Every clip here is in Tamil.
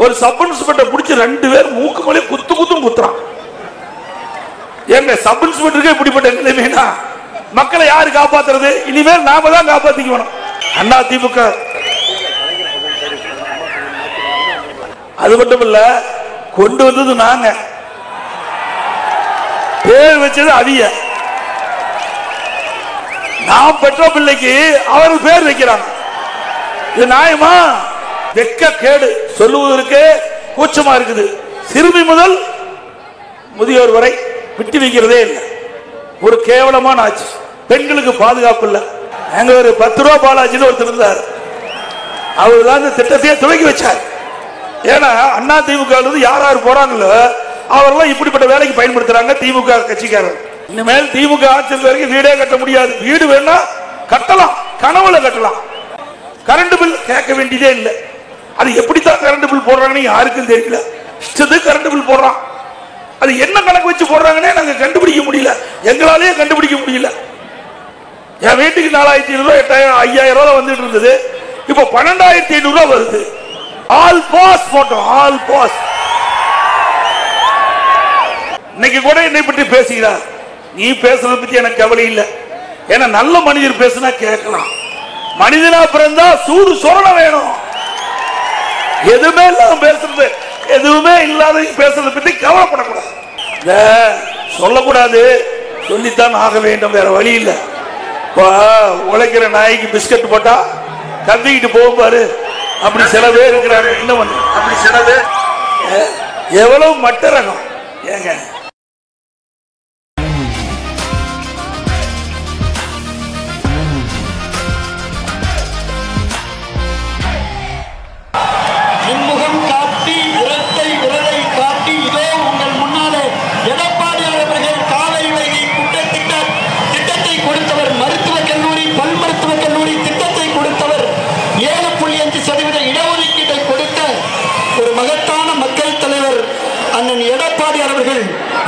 ஒரு சப் இன்ஸ்பெக்டர் பிடிச்சி 2 பேர் மூக்கு மேலே குத்தும் குத்துறான். எங்க சப் இன்ஸ்பெக்டருக்கு இப்படிப்பட்ட நிலைமைனா மக்களை யாரு காப்பாத்துறது? இனிமேல் நாம தான் காப்பாத்திக்கணும். அண்ணா திமுக அது மட்டும் இல்ல, கொண்டு வந்தது நாங்க, பேர் வச்சது அவிய. நாம் பெற்ற பிள்ளைக்கு அவர் பேர் வைக்கிறாங்க. இது நியாயமா? வெக்க கேடு, சொல்லுவதற்கு கூச்சமா இருக்குது. சிறுமி முதல் முதியோர் வரை விட்டு வைக்கிறதே இல்லை. ஒரு கேவலமான ஆட்சி. பெண்களுக்கு பாதுகாப்பு இல்லை. எங்க ஒரு 10 ரூபா பாலாஜின்னு ஒருத்தர் இருந்தார். அவர் தான் இந்த திட்டத்தையே துவக்கி வச்சார். ஏன்னா அண்ணா திமுக யார் யார் போறாங்களோ அவரெல்லாம் இப்படிப்பட்ட வேலைக்கு பயன்படுத்துறாங்க திமுக கட்சிக்காரர். இனிமேல் திமுக ஆட்சி வரைக்கும் வீடே கட்ட முடியாது. வீடு வேணா கட்டலாம், கனவுல கட்டலாம். கரண்ட் பில் கேட்க வேண்டியதே இல்லை. அது எப்படித்தான் கரண்ட் பில் போடுறாங்கன்னு யாருக்கும் தெரியல. கரண்ட் பில் போடுறான். அது என்ன கணக்கு வச்சு போடுறாங்கன்னே நாங்க கண்டுபிடிக்க முடியல. எங்களாலேயே கண்டுபிடிக்க முடியல. என் வீட்டுக்கு 4500 8000 5000 வந்துட்டு இருந்தது. இப்ப 12500 வருது. ஆல் பாஸ் போட்டோம். All pass. இன்னைக்கு கூட என்னை பற்றி பேசுகிறார். நீ பேசுறத பத்தி எனக்கு கவலை இல்லை. ஏன்னா நல்ல மனிதர் பேசுனா கேட்கலாம். மனிதனா பிறந்தா சூடு சொரண வேணும். எதுவுமே இல்லாம பேசுறது, எதுவுமே இல்லாத பேசுறதை பத்தி கவலைப்படக்கூடாது. சொல்லக்கூடாது, சொல்லித்தான் ஆக வேண்டும். வேற வழி இல்லை. உழைக்கிற நாய்க்கு பிஸ்கட் போட்டா கத்திக்கிட்டு போகும் பாரு, அப்படி சில பேர் இருக்கிறாங்க. என்ன பண்ண அப்படி சில பேர் எவ்வளவு மட்ட ரகம் ஏங்க.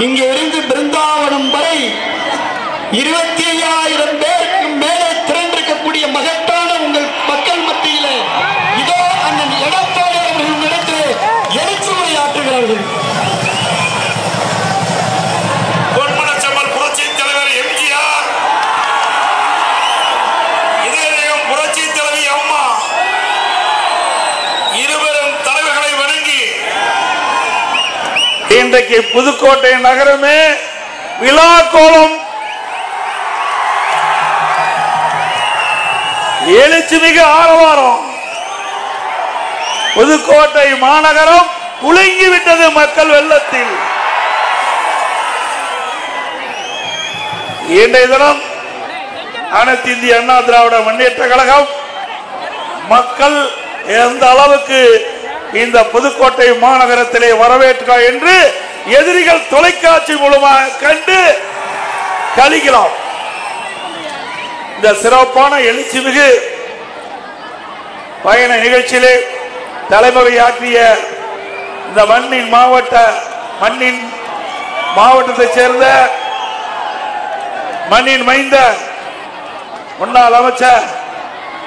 இங்கே இருந்து பிருந்தாவனம் வரை 25,000 பேருக்கு மேலே திரண்டிருக்கக்கூடிய மகத்தான உங்கள் மக்கள் மத்தியில இதோ அண்ணன் எடப்பாடி அவர்கள் உங்களிடத்தில் எழுச்சி உரையாற்றுகிறார்கள். பொன்மனச்செம்மல் புரட்சி தலைவர் எம்ஜிஆர், இதயம் புரட்சி தலைவி அம்மா, இருவரும் தலைவர்களை வணங்கி இன்றைக்கு புதுக்கோட்டை நகரமே விழா கோலம், எழுச்சி மிக ஆரவாரம். புதுக்கோட்டை மாநகரம் குலுங்கிவிட்டது மக்கள் வெள்ளத்தில். இன்றைய தினம் அனைத்து இந்திய அண்ணா திராவிட முன்னேற்ற கழகம் மக்கள் எந்த அளவுக்கு இந்த புதுக்கோட்டை மாநகரத்திலே வரவேற்க என்று எதிரிகள் தொலைக்காட்சி மூலமாக கண்டு கழிக்கலாம். இந்த சிறப்பான எழுச்சி மிகு பயண நிகழ்ச்சியிலே தலைமுறையாற்றிய இந்த மண்ணின் மாவட்டத்தை சேர்ந்த மண்ணின் மைந்த முன்னாள் அமைச்சர்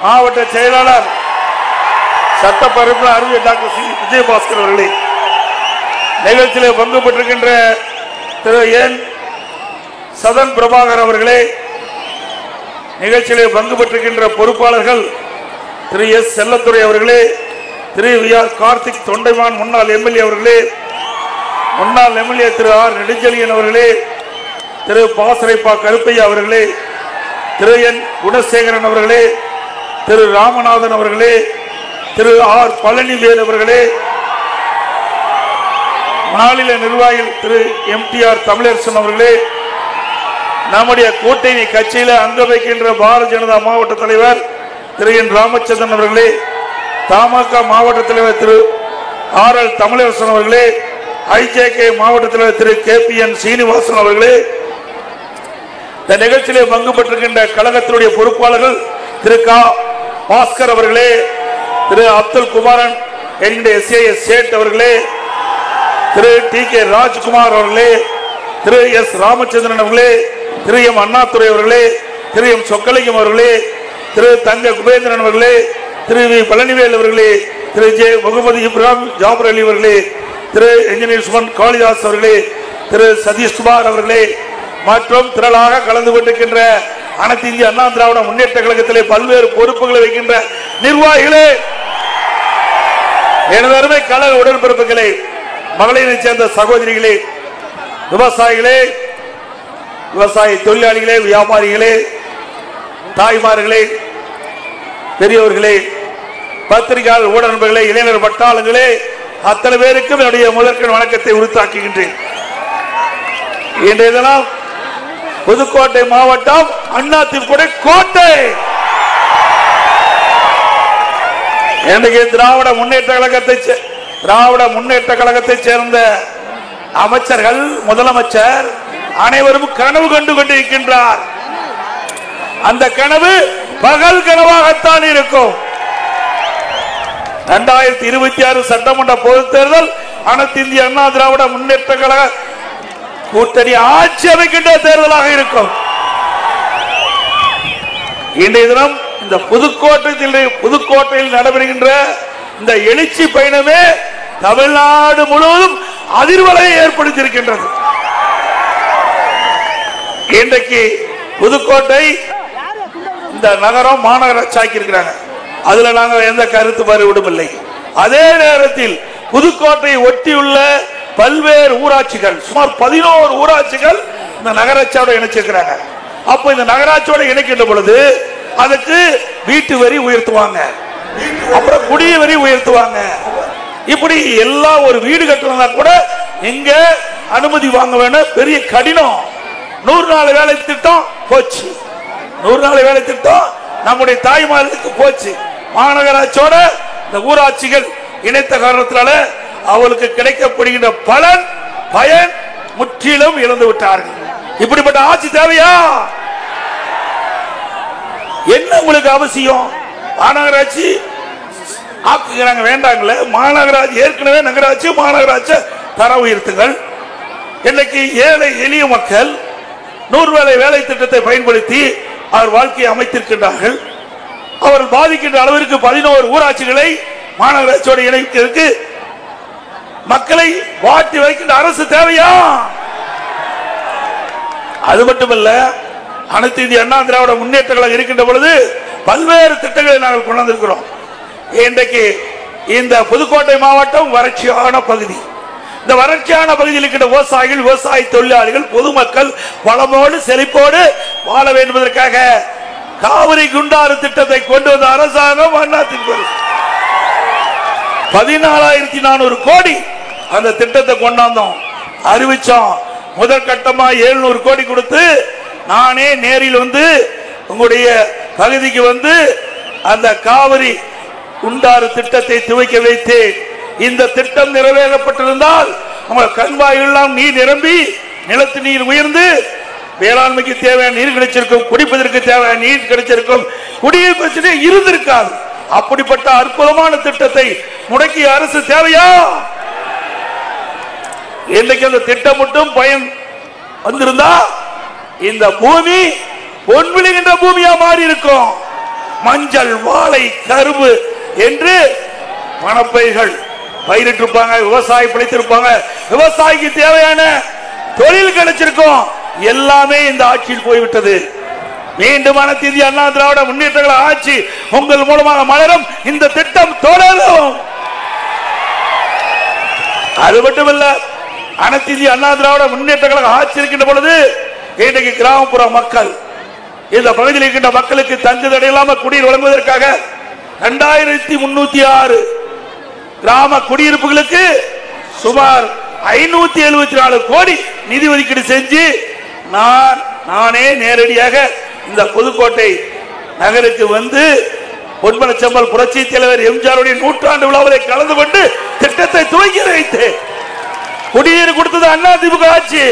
மாவட்ட செயலாளர் சட்டப்பரப்பு அறிவியல் டாக்டர் சி விஜயபாஸ்கர் அவர்களே, நிகழ்ச்சியிலே பங்கு பெற்றிருக்கின்ற திரு என் சதன் பிரபாகர் அவர்களே, நிகழ்ச்சியிலே பங்கு பெற்றிருக்கின்ற பொறுப்பாளர்கள் திரு எஸ் செல்லத்துறை அவர்களே, திரு வி ஆர் கார்த்திக் தொண்டைமான் முன்னாள் எம்எல்ஏ அவர்களே, முன்னாள் எம்எல்ஏ திரு ஆர் நெடுஞ்செழியன் அவர்களே, திரு பாசறைப்பா கருப்பையா அவர்களே, திரு என் குணசேகரன் அவர்களே, திரு ராமநாதன் அவர்களே, திரு ஆர் பழனிவேல் அவர்களே, மாநில நிர்வாகிகள் திரு எம்டிஆர் தமிழரசன் அவர்களே, நம்முடைய கூட்டணி கட்சியில அங்க வைக்கின்ற பாரதிய ஜனதா மாவட்ட தலைவர் திரு என் ராமச்சந்திரன் அவர்களே, தமாக மாவட்ட தலைவர் திரு ஆர் எல் தமிழரசன் அவர்களே, ஐஜேகே மாவட்ட தலைவர் திரு KPN சீனிவாசன் அவர்களே, இந்த நிகழ்ச்சியிலே பங்கு பெற்றிருக்கின்ற கழகத்தினுடைய பொறுப்பாளர்கள் திரு க பாஸ்கர் அவர்களே, திரு அப்துல் குமாரன் என்கிற SAS சேட் அவர்களே, திரு TK ராஜ்குமார் அவர்களே, திரு எஸ் ராமச்சந்திரன் அவர்களே, திரு எம் அண்ணாதுரை அவர்களே, திரு எம் சொக்கலிங்கம் அவர்களே, திரு தங்க குபேந்திரன் அவர்களே, திரு வி பழனிவேல் அவர்களே, திரு ஜே முகமது இப்ராஹிம் ஜாபர் அலி அவர்களே, திரு என்ஜினியர் சுமன் காளிதாஸ் அவர்களே, திரு சதீஷ்குமார் அவர்களே மற்றும் திரளாக கலந்து கொண்டிருக்கின்ற அனைத்து இந்திய அண்ணா திராவிட முன்னேற்ற கழகத்திலே பல்வேறு பொறுப்புகளை வைக்கின்ற நிர்வாகிகளே, எனது அருமை கழக உடன்பிறப்புகளே, மகளிரை சேர்ந்த சகோதரிகளே, விவசாயிகளே, விவசாய தொழிலாளிகளே, வியாபாரிகளே, தாய்மார்களே, பெரியவர்களே, பத்திரிகையாளர் ஊடக நண்பர்களே, இளைஞர் பட்டாளங்களே, அத்தனை பேருக்கும் என்னுடைய முதற்கண் வணக்கத்தை உறுத்தாக்குகின்றேன். இன்றைய தினம் புதுக்கோட்டை மாவட்டம் அதிமுக கோட்டை. இன்றைக்கு திராவிட முன்னேற்ற கழகத்தை சேர்ந்த அமைச்சர்கள், முதலமைச்சர் அனைவரும் கனவு கண்டு கொண்டிருக்கின்றார். அந்த கனவு பகல் கனவாகத்தான் இருக்கும். 2026 சட்டமன்ற பொதுத் தேர்தல் அனைத்து இந்திய அண்ணா திராவிட முன்னேற்ற கழக கூட்டணி ஆட்சி அமைக்கின்ற தேர்தலாக இருக்கும். இன்றைய தினம் இந்த புதுக்கோட்டையில் நடைபெறுகின்ற இந்த எழுச்சி பயணமே தமிழ்நாடு முழுவதும் அதிர்வலையை ஏற்படுத்தியிருக்கின்றது. இன்றைக்கு புதுக்கோட்டை இந்த நகரம் மாநகராட்சி ஆக்கி இருக்கிறாங்க. அதுல நாங்கள் எந்த கருத்து மாறுபடும் இல்லை. அதே நேரத்தில் புதுக்கோட்டையை ஒட்டியுள்ள பல்வேறு ஊராட்சிகள், சுமார் 11 ஊராட்சிகள் இந்த நகராட்சியோட இணைச்சிருக்கிறாங்க. அப்ப இந்த நகராட்சியோட இணைக்கின்ற பொழுது அதுக்கு வீட்டு வரி உயர்த்துவாங்க, அப்புறம் குடி வரி உயர்த்துவாங்க. இப்படி எல்லாம் ஒரு வீடு கட்டணும்னா கூட எங்க அனுமதி வாங்க வேணும், பெரிய கடினம். 100 நாள் வேலை திட்டம் போச்சு, 100 நாள் வேலை திட்டம் நம்முடைய தாய்மார்களுக்கு போச்சு. மாநகராட்சியோட இந்த ஊராட்சிகள் இணைத்த காரணத்தினால அவளுக்கு கிடைக்கப்படுகின்ற பயன் முற்றிலும் இழந்து விட்டார்கள். இப்படிப்பட்ட ஆட்சி தேவையா? என்ன உங்களுக்கு அவசியம்? மாநகராட்சி ஆக்குகிறாங்க, வேண்டாங்கள? மாநகராட்சி ஏற்கனவே நகராட்சி, மாநகராட்சி தர உயர்த்துங்கள். இன்னைக்கு ஏழை எளிய மக்கள் 100 வேளை வேலை திட்டத்தை பயன்படுத்தி அவர் வாழ்க்கையை அமைத்திருக்கின்றார்கள். அவர்கள் பாதிக்கின்ற அளவிற்கு 11 ஊராட்சிகளை மாநகராட்சியோடு இணைக்கிறதுக்கு மக்களை வாட்டி வைக்கின்ற அரசு தேவையா? அது மட்டுமல்ல, அனைத்து இந்திய அண்ணா திராவிட முன்னேற்ற கழகம் இருக்கின்ற பொழுது பல்வேறு திட்டங்களை நாங்கள் கொண்டு வந்திருக்கிறோம். இன்றைக்கு இந்த புதுக்கோட்டை மாவட்டம் வறட்சியான பகுதி. இந்த வறட்சியான பகுதியில் இருக்கின்ற விவசாயிகள், விவசாய தொழிலாளிகள், பொதுமக்கள் வளமோடு செழிப்போடு வாழ வேண்டும் என்பதற்காக காவிரி குண்டாறு திட்டத்தை கொண்டு வந்த அரசாங்கம் அதிமுக. 14,400 கோடி அந்த திட்டத்தை கொண்டாந்தோம், அறிவிச்சோம். முதல் கட்டமா 700 கோடி கொடுத்து நானே நேரில் வந்து உங்களுடைய பகுதிக்கு வந்து அந்த காவிரி குண்டாறு திட்டத்தை துவக்கி வைத்து, இந்த திட்டம் நிறைவேறப்பட்டிருந்தால் உங்கள் கண்வாயெல்லாம் நீர் நிரம்பி நிலத்து நீர் உயர்ந்து வேளாண்மைக்கு தேவையான நீர் கிடைச்சிருக்கும், குடிப்பதற்கு தேவையான நீர் கிடைச்சிருக்கும், குடிநீர் பிரச்சனை இருந்திருக்காது. அப்படிப்பட்ட அற்புதமான திட்டத்தை முடக்கிய அரசு தேவையா? இன்றைக்கு அந்த திட்டம் மட்டும் பயன் வந்திருந்தா இந்த பூமி பொன் விளைகின்ற பூமியா மாறி இருக்கும். மஞ்சள், வாழை, கரும்பு என்று பணப்பயிர்கள் பயிரிட்டிருப்பாங்க, விவசாயி பிழைத்திருப்பாங்க, விவசாயிக்கு தேவையான தொழில் கிடைச்சிருக்கும். எல்லாமே இந்த ஆட்சியில் போய்விட்டது. மீண்டும் அனைத்து இந்திய அண்ணா திராவிட முன்னேற்ற கழக ஆட்சி உங்கள் மூலமாக மலரும். இந்த திட்டம் தொடரும். அது மட்டுமல்ல, அனைத்து இந்திய அண்ணா திராவிட முன்னேற்ற கழக ஆட்சி இருக்கின்ற பொழுது இன்றைக்கு கிராமப்புற மக்கள், இந்த பகுதியில் இருக்கின்ற மக்களுக்கு தங்கு தடையில்லாமல் குடிநீர் வழங்குவதற்காக 2306 கிராம குடியிருப்புகளுக்கு சுமார் 574 கோடி நிதி ஒதுக்கீடு செஞ்சு நானே நேரடியாக இந்த புதுக்கோட்டை நகருக்கு வந்து பொன்மனச்செம்மல் புரட்சி தலைவர் எம்ஜிஆருடைய 100ஆண்டு விழாவில் கலந்து கொண்டு திட்டத்தை துவக்கி வைத்து குடிநீர் கொடுத்தது அதிமுக ஆட்சி.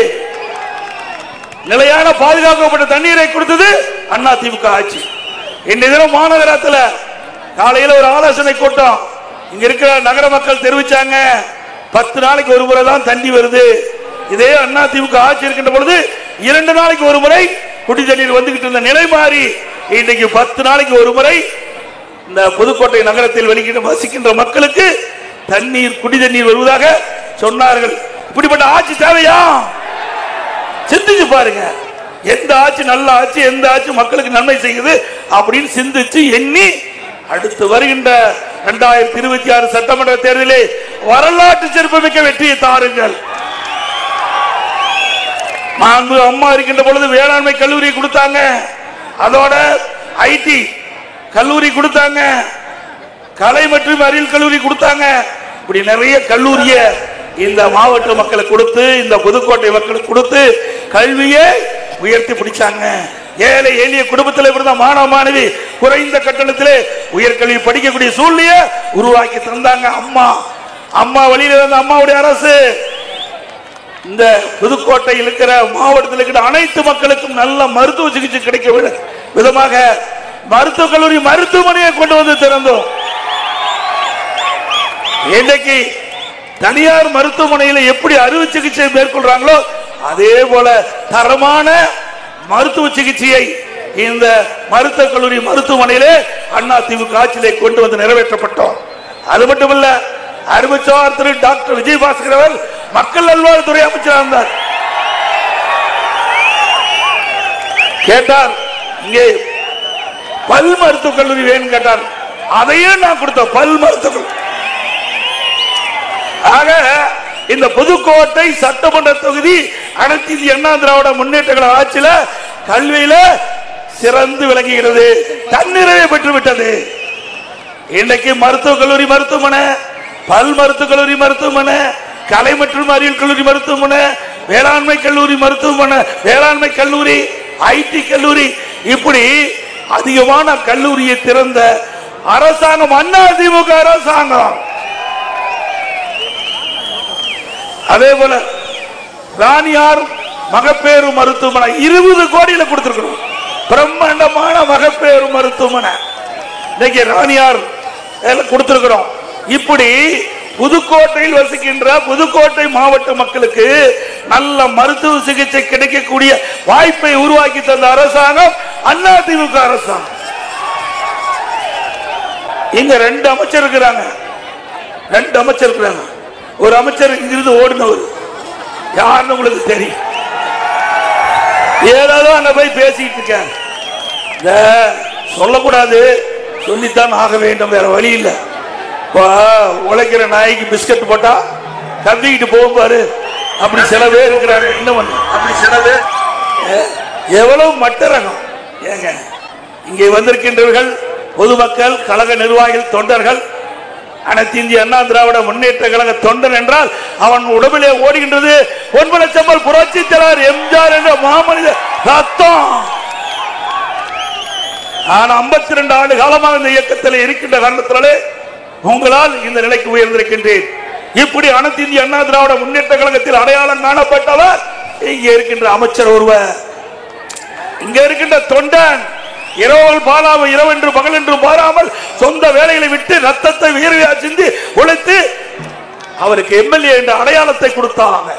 நிலையான பாதுகாக்கப்பட்ட தண்ணீரை கொடுத்தது அதிமுக ஆட்சி. இன்றைய தினம் மாநகரத்தில் காலையில் ஒரு ஆலோசனை கூட்டம் இங்க இருக்கிற நகர மக்கள் தெரிவிச்சாங்க, 10 நாளைக்கு ஒரு முறை தான் தண்ணி வருது. இதே அதிமுக ஆட்சி இருக்கின்ற பொழுது 2 நாளைக்கு ஒரு முறை குடி தண்ணீர் வந்துகிட்டு இருந்த நிலை மாறி இன்றைக்கு 10 நாளைக்கு ஒரு முறை இந்த புதுக்கோட்டை நகரத்தில் வசிக்கின்ற மக்களுக்கு தண்ணீர், குடி தண்ணீர் வருவதாக சொன்னார்கள். இப்படிப்பட்ட ஆட்சி தேவையா? சிந்திச்சு பாருங்க. எந்த ஆட்சி நல்ல ஆட்சி, எந்த ஆட்சி மக்களுக்கு நன்மை செய்யுது அப்படின்னு சிந்திச்சு எண்ணி அடுத்து வருகின்ற 2026 சட்டமன்ற தேர்தலிலே வரலாற்று சிறப்புமிக்க வெற்றியை தாருங்கள். அம்மா இருக்கின்ற பொழுது வேளாண்மை கல்லூரி கொடுத்தாங்க, அதோட ஐடி கல்லூரி கொடுத்தாங்க, கலை மற்றும் அறிவியல் கல்லூரி கொடுத்தாங்க. இப்படி நிறைய கல்லூரிய இந்த மாவட்ட மக்களுக்கு கொடுத்து, இந்த புதுக்கோட்டை மக்களுக்கு கொடுத்து கல்வியை உயர்த்தி பிடிச்சாங்க. ஏழை எளிய குடும்பத்தில் இருந்த மாணவ மாணவி குறைந்த கட்டணத்திலே உயர்கல்வி படிக்கக்கூடிய சூழ்நிலையை உருவாக்கி தந்தாங்க. அம்மா வழியில் இருந்த அம்மாவுடைய அரசு இந்த புதுக்கோட்டையில் இருக்கிற மாவட்டத்தில் இருக்கிற அனைத்து மக்களுக்கும் நல்ல மருத்துவ சிகிச்சை கிடைக்க விதமாக மருத்துவக் கல்லூரி மருத்துவமனையை கொண்டு வந்து திறந்தோம். இன்றைக்கு தனியார் மருத்துவமனையில் எப்படி அறுவை சிகிச்சை மேற்கொள்றாங்களோ அதே போல தரமான மருத்துவ சிகிச்சையை இந்த மருத்துவக் கல்லூரி மருத்துவமனையிலே அதிமுக ஆட்சியிலே கொண்டு வந்து நிறைவேற்றப்பட்டோம். அது மட்டுமல்ல, அறிவிச்சார் திரு டாக்டர் விஜயபாஸ்கர் அவர்கள் மக்கள் நல்வாழ்வுத்துறை அமைச்சராக இருந்தார். கேட்டார், இங்கே பல் மருத்துவக் கல்லூரி வேணும் கேட்டார். அதையே நான் கொடுத்தோம், பல் மருத்துவ. ஆக இந்த புதுக்கோட்டை சட்டமன்ற தொகுதி அனைத்து இந்திய அண்ணா திராவிட முன்னேற்ற கழக ஆட்சியில கல்வியில சிறந்து விளங்குகிறது, தன்னிறைவை பெற்றுவிட்டது. இன்றைக்கு மருத்துவக் கல்லூரி மருத்துவமனை, பல் மருத்துவக் கல்லூரி மருத்துவமனை, கலை மற்றும் அறிவியல் கல்லூரி மருத்துவமனை, வேளாண்மை கல்லூரி மருத்துவமனை, வேளாண்மை கல்லூரி, ஐடி கல்லூரி, இப்படி அதிகமான கல்லூரியை திறந்த அரசாங்கம் அதிமுக அரசாங்கம். அதே போல ராணியார் மகப்பேறு மருத்துவமனை 20 கோடியில கொடுத்திருக்கிறோம். பிரம்மாண்டமான மகப்பேறு மருத்துவமனை இன்னைக்கு ராணியார் கொடுத்திருக்கிறோம். இப்படி புதுக்கோட்டையில் வசிக்கின்ற புதுக்கோட்டை மாவட்ட மக்களுக்கு நல்ல மருத்துவ சிகிச்சை கிடைக்கக்கூடிய வாய்ப்பை உருவாக்கி தந்த அரசாங்கம் அதிமுக அரசாங்கம். இங்க 2 அமைச்சர் இருக்கிறாங்க, 2 அமைச்சர் இருக்கிறாங்க. ஒரு அமைச்சர் இங்கிருந்து ஓடினவர் யாருன்னு உங்களுக்கு தெரியும். ஏதாவது அங்க போய் பேசிட்டு இருக்க, சொல்லக்கூடாது, சொல்லித்தான் ஆக வேண்டும், வேற வழி இல்லை. உழைக்கிற நாய்க்கு பிஸ்கட் போட்டா கத்திக்கிட்டு போகும் பாரு, அப்படி சில பேர் இருக்கிறாங்க. இன்னும் அப்படி சில பேர் எவ்வளவு மட்ட ரகம். ஏங்க இங்கே வந்திருக்கின்றவர்கள் பொதுமக்கள், கழக நிர்வாகிகள், தொண்டர்கள், அனைத்து இந்திய அண்ணா திராவிட முன்னேற்ற கழக தொண்டன் என்றால் அவன் உடம்பிலே ஓடுகின்றது பொன்மனச்செம்மல் புரட்சி தலைவர் எம்ஜிஆர் என்ற மாமனித ரத்தம். நான் 52 ஆண்டு காலமாக இந்த இயக்கத்தில் இருக்கின்ற காரணத்தினாலே உங்களால் இந்த நிலைக்கு உயர்ந்திருக்கின்றேன். இப்படி அனைத்து இந்திய அண்ணா திராவிட முன்னேற்ற கழகத்தில் அடையாளம் காணப்பட்டவர் இங்கே இருக்கின்ற அமைச்சர் ஒருவர், இங்க இருக்கின்ற தொண்டன். இரவென்று பகல் என்று பாராமல் சொந்த வேலைகளை விட்டு ரத்தத்தை வீரவியா சிந்தி உழைத்து அவருக்கு எம்எல்ஏ என்ற அடையாளத்தை கொடுத்தாங்க.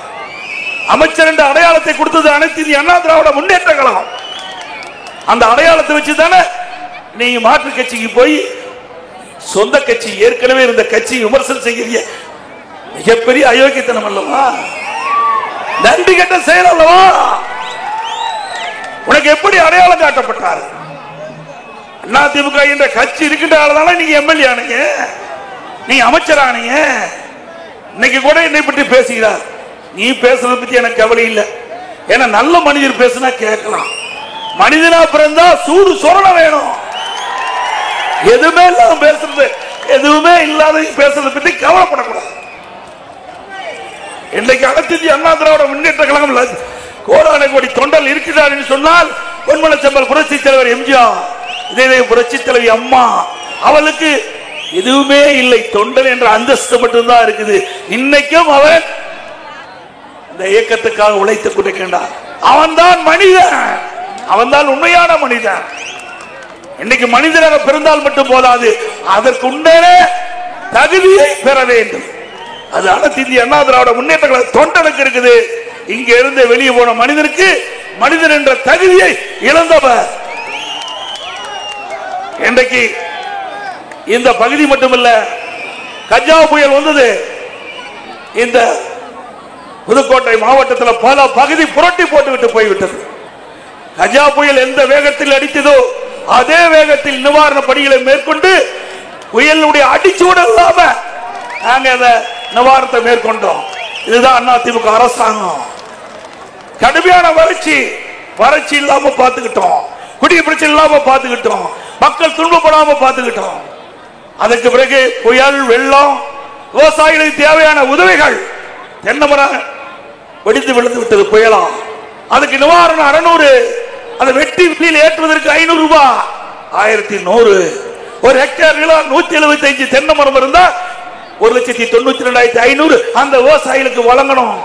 அமைச்சர் என்ற அடையாளத்தை கொடுத்தது அனைத்து இந்திய அண்ணா திராவிட முன்னேற்ற கழகம். அந்த அடையாளத்தை வச்சுதானே நீங்க மாற்று கட்சிக்கு போய் சொந்த கட்சி ஏற்கனவே இருந்த கட்சி விமர்சனம் செய்கிற மிகப்பெரிய அயோக்கியத்தனம் அல்லவா, நன்றி கெட்ட செயல் அல்லவா? உனக்கு எப்படி அடையாளம் காட்டப்பட்டார்? அதிமுக என்ற கட்சி இருக்கின்றதால நீங்க எம்எல்ஏ ஆனீங்க, நீங்க அமைச்சர் ஆனீங்க. இன்னைக்கு கூட என்னை பற்றி பேசுகிறார். நீ பேசுறத பத்தி எனக்கு கவலை இல்லை, ஏன்னா நல்ல மனிதர் பேசுனா கேட்கலாம். மனிதனா பிறந்தா சூடு சொரண வேணும். எதுவுமே இல்லாம பேசுறது, எதுவுமே இல்லாத பேசுறத பத்தி கவலைப்படக்கூடாது. இன்றைக்கு அனைத்து இந்திய அண்ணா திராவிட முன்னேற்ற கழகம் கோடான கோடி தொண்டல் இருக்கிறார் என்று சொன்னால் பொன்மனச்செம்மல் புரட்சி தலைவர் எம்ஜிஆர், இதே புரட்சி தலைவி அம்மா, அவளுக்கு எதுவுமே இல்லை, தொண்டன் என்ற அந்தஸ்து மட்டும்தான் இருக்குது. இன்னைக்கும் அவன் இந்த இயக்கத்துக்காக உழைத்துக் கொண்டிருக்கின்றான். அவன்தான் மனிதன், அவன்தான் உண்மையான மனிதன். இன்னைக்கு மனிதனாக பிறந்தால் மட்டும் போதாது, அதற்கு உண்டான தகுதியை பெற வேண்டும். அது அனைத்து இந்திய அண்ணா திராவிட முன்னேற்ற கழக தொண்டனுக்கு இருக்குது. இங்க இருந்து வெளியே போன மனிதனுக்கு மனிதன் என்ற தகுதியை இழந்தவர். இன்றைக்கு இந்த பகுதி மட்டுமல்ல, கஜா புயல் வந்தது. இந்த புதுக்கோட்டை மாவட்டத்தில் பல பகுதி புரட்டி போட்டுவிட்டு போய்விட்டது. கஜா புயல் எந்த வேகத்தில் அடித்ததோ அதே வேகத்தில் நிவாரண பணிகளை மேற்கொண்டு புயலுடைய அடிச்சூடு இல்லாம நாங்க அந்த நிவாரணத்தை மேற்கொண்டோம். இதுதான் அதிமுக அரசாங்கம். கடுமையான வறட்சி இல்லாம பாத்துக்கிட்டோம், குடிநீர் பிரச்சனை இல்லாம பாத்துக்கிட்டோம், மக்கள் துன்பப்படாம பாத்துக்கிட்டோம். அதற்கு பிறகு புயல், வெள்ளம், விவசாயிகளுக்கு தேவையான உதவிகள், தென்னை மரம் வெடித்து விழுந்து விட்டது புயலா, அதுக்கு நிவாரணம் 600, அதை வெட்டி வெளியில் ஏற்றுவதற்கு 500 ரூபாய், 1100. ஒரு ஹெக்டேர் 175 தென்னை மரம் இருந்தா 1,92,500 அந்த விவசாயிகளுக்கு வழங்கணும்.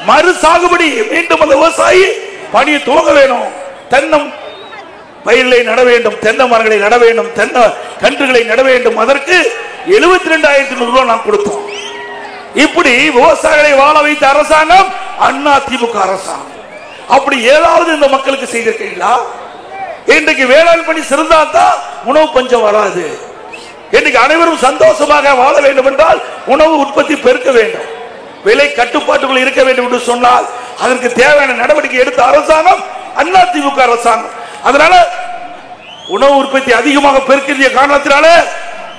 மறு சாகுபடி மீண்டும் அந்த விவசாயி பணியை துவங்க வேணும். தென்னம் பயிர்களை நட வேண்டும், தென்னை மரங்களை நட வேண்டும், தென்னை கன்றுகளை நட வேண்டும். அதற்கு 72,100 ரூபாய் நாம் கொடுத்தோம். இப்படி விவசாயிகளை வாழ வைத்த அரசாங்கம் அதிமுக அரசாங்கம். அப்படி ஏதாவது இந்த மக்களுக்கு செய்திருக்கீங்களா? இன்றைக்கு வேளாண் பணி சிறந்தால்தான் உணவு பஞ்சம் வராது. இன்னைக்கு அனைவரும் சந்தோஷமாக வாழ வேண்டும் என்றால் உணவு உற்பத்தி பெருக்க வேண்டும், விலை கட்டுப்பாட்டுக்குள் இருக்க வேண்டும் என்று சொன்னால் அதற்கு தேவையான நடவடிக்கை எடுத்த அரசாங்கம் அதிமுக அரசாங்கம். அதனால உணவு உற்பத்தி அதிகமாக பெருக்கிய காரணத்தினால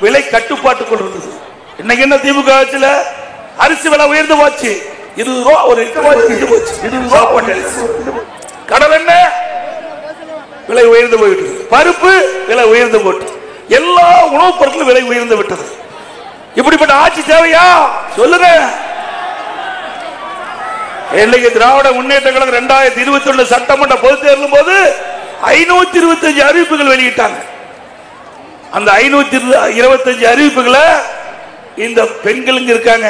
விலை கட்டுப்பாட்டுக்குள் இருந்தது. இன்னைக்கு என்ன திமுக ஆட்சியில அரிசி விலை உயர்ந்து போச்சு, 20 ரூபா ஒரு கடல் என்ன விலை உயர்ந்து போயிட்டு, பருப்பு விலை உயர்ந்து போட்டு, எல்லா உணவுப் பொருட்களும் விலை உயர்ந்து விட்டது. இப்படிப்பட்ட ஆட்சி தேவையா சொல்லுங்க? இன்னைக்கு திராவிட முன்னேற்ற கழகம் 2021 சட்டமன்ற பொதுத் தேர்தலும் போது 525 அறிவிப்புகள் வெளியிட்டாங்க. அந்த 525 அறிவிப்புகளை இந்த பெண்கள் இங்க இருக்காங்க.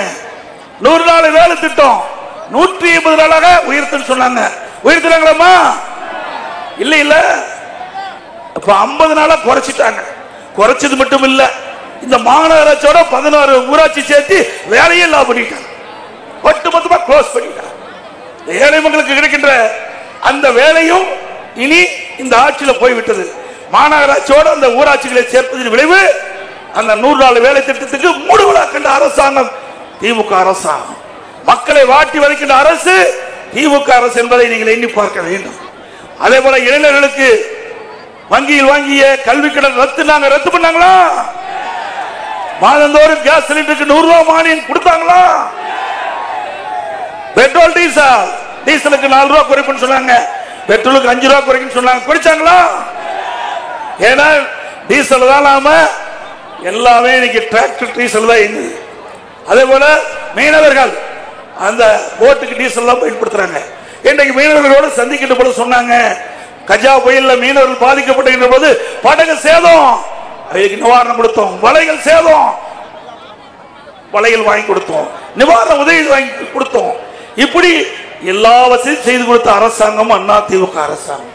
100 நாள் வேலை திட்டம் 180 நாளாக உயர்த்துன்னு சொன்னாங்க. உயர்த்துறாங்களா? இல்ல இல்ல, இப்ப 50 நாளா குறைச்சிட்டாங்க. குறைச்சது மட்டும் இல்ல, இந்த மாநகராட்சியோட 16 ஊராட்சி சேர்த்து வேலையே இல்லாம பண்ணிட்டாங்க, ஒட்டுமொத்தமா க்ளோஸ் பண்ணிட்டாங்க. ஏழை மக்களுக்கு கிடைக்கின்ற அந்த வேலையும் இனி இந்த ஆட்சியில போய்விட்டது. மாநகராட்சியோட அந்த ஊராட்சிகளை சேர்ப்பதின் விளைவு அந்த 100 நாள் வேலை திட்டத்துக்கு மூடுவிழாக்கின்ற அரசாங்கம் திமுக அரசாங்கம். மக்களை வாட்டி வதைக்கின்ற அரசு திமுக அரசு என்பதை நீங்கள் எண்ணி பார்க்க வேண்டும். அதே போல இளைஞர்களுக்கு வங்கியில் வாங்கிய கல்வி கடன் ரத்து பண்ணாங்களா? மாதந்தோறும் கேஸ் சிலிண்டருக்கு 100 ரூபாய் மானியம் கொடுத்தாங்களா? பெட்ரோல் டீசலுக்கு 4 ரூபாய் குறைப்புன்னு சொன்னாங்க, பெட்ரோலுக்கு 5 ரூபாய் குறைக்குன்னு சொன்னாங்க. குறைச்சாங்களா? ஏன்னா டீசல் தான் நாம எல்லாமே இன்னைக்கு டிராக்டர் டீசல் தான் இயங்குது. அதே போல மீனவர்கள் அந்த போட்டுக்கு டீசல் தான் பயன்படுத்துறாங்க. இன்றைக்கு மீனவர்களோடு சந்திக்கின்ற போது சொன்னாங்க, கஜா புயல்ல மீனவர்கள் பாதிக்கப்படுகின்ற போது படகு சேதம், அதுக்கு நிவாரணம் கொடுத்தோம். வலைகள் சேதம், வலைகள் வாங்கி கொடுத்தோம், நிவாரண உதவி வாங்கி கொடுத்தோம். இப்படி எல்லா வசதியும் செய்து கொடுத்த அரசாங்கம் அதிமுக அரசாங்கம்.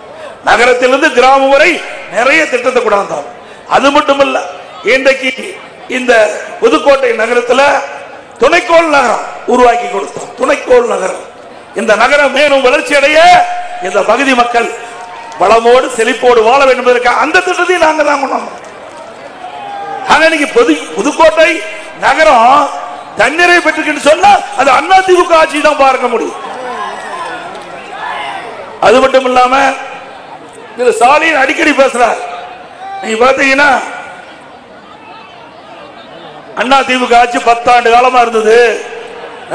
நகரத்திலிருந்து கிராமம் வரை நிறைய திட்டத்தை கொண்டாந்தோம். அது மட்டுமல்ல, இன்றைக்கு இந்த புதுக்கோட்டை நகரத்தில் துணைக்கோள் நகரம் உருவாக்கி கொடுத்தோம். துணைக்கோள் நகரம், இந்த நகரம் மேலும் வளர்ச்சி அடைய இந்த பகுதி மக்கள் வளமோடு செழிப்போடு வாழ வேண்டும் என்பதற்காக அந்த திட்டத்தையும் நாங்கள் தான் கொண்டாந்தோம். இன்னைக்கு புதுக்கோட்டை நகரம் தண்ணீரை பெற்று சொன்னா அது அதிமுக ஆட்சி தான் பார்க்க முடியும். அது மட்டும் இல்லாம திரு ஸ்டாலின் அடிக்கடி பேசுறார். நீங்க பாத்தீங்கன்னா அதிமுக ஆட்சி 10 ஆண்டு காலமா இருந்தது.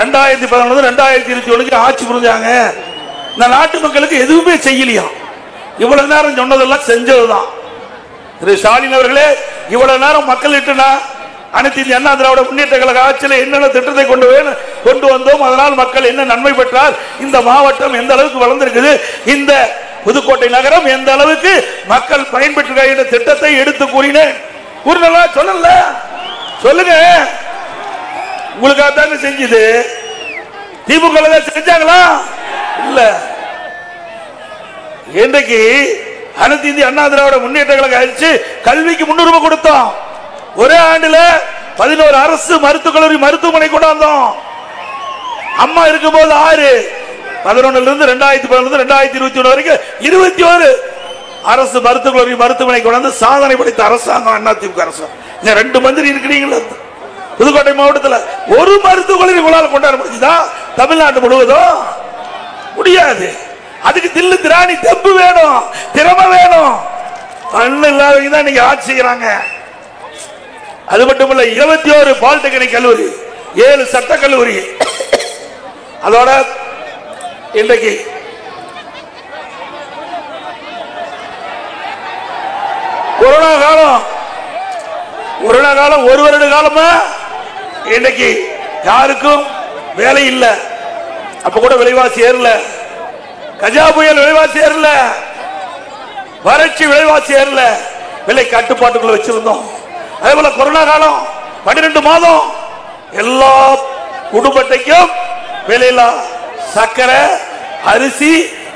2011 2021 ஆட்சி புரிஞ்சாங்க. இந்த நாட்டு மக்களுக்கு எதுவுமே செய்யலையா? இவ்வளவு நேரம் சொன்னதெல்லாம் செஞ்சதுதான். திரு ஸ்டாலின் அவர்களே, இவ்வளவு நேரம் மக்கள் இட்டுனா அனைத்து இந்திய அண்ணா திராவிட முன்னேற்ற கழக ஆட்சியில் என்னென்ன திட்டத்தை கொண்டு வந்தோம், அதனால் மக்கள் என்ன நன்மை பெற்றார், இந்த மாவட்டம் எந்த அளவுக்கு வளர்ந்திருக்குது, இந்த புதுக்கோட்டை நகரம் எந்த அளவுக்கு மக்கள் பயன்பெற்ற திட்டத்தை எடுத்து கூறினேன். சொல்லல சொல்லுங்க, உங்களுக்காக தாங்க செஞ்சது. திமுக செஞ்சாங்களா? இல்ல. இன்றைக்கு அனைத்து இந்திய அண்ணா திராவிட முன்னேற்ற கழக ஆட்சி கல்விக்கு முன்னுரிமை கொடுத்தோம். ஒரே ஆண்டுல 11 அரசு மருத்துவக் கல்லூரி மருத்துவமனை கொண்டாந்தோம். அம்மா இருக்கும்போது 6, 11 2011 2021 வரைக்கும் 21 அரசு மருத்துவக் கல்லூரி மருத்துவமனை கொண்டாந்து சாதனை படைத்த அரசாங்கம் அதிமுக அரசாங்கம். 2 மந்திரி இருக்கிறீங்களா புதுக்கோட்டை மாவட்டத்தில்? ஒரு மருத்துவ கல்லூரி உங்களால் கொண்டாட முடியுதா தமிழ்நாடு முழுவதும்? முடியாது. அதுக்கு தில்லு திராணி தெம்பு வேணும், திறமை வேணும். கண்ணு இல்லாதவங்க தான் இன்னைக்கு ஆட்சி செய்யறாங்க. அது மட்டும் இல்ல, 21 பாலிடெக்னிக் கல்லூரி, 7 சட்ட கல்லூரி, அதோட இன்றைக்கு கொரோனா காலம் 1 வருட காலமா இன்னைக்கு யாருக்கும் வேலை இல்லை. அப்ப கூட விலைவாசி ஏறல, கஜா புயல் விலைவாசி ஏறல, வறட்சி விலைவாசி ஏறல, விலை கட்டுப்பாட்டுக்குள்ள வச்சிருந்தோம். அதே போல கொரோனா காலம் 12 மாதம் எல்லா குடும்பத்தையும் விலையில்லா சக்கரை, அரிசி,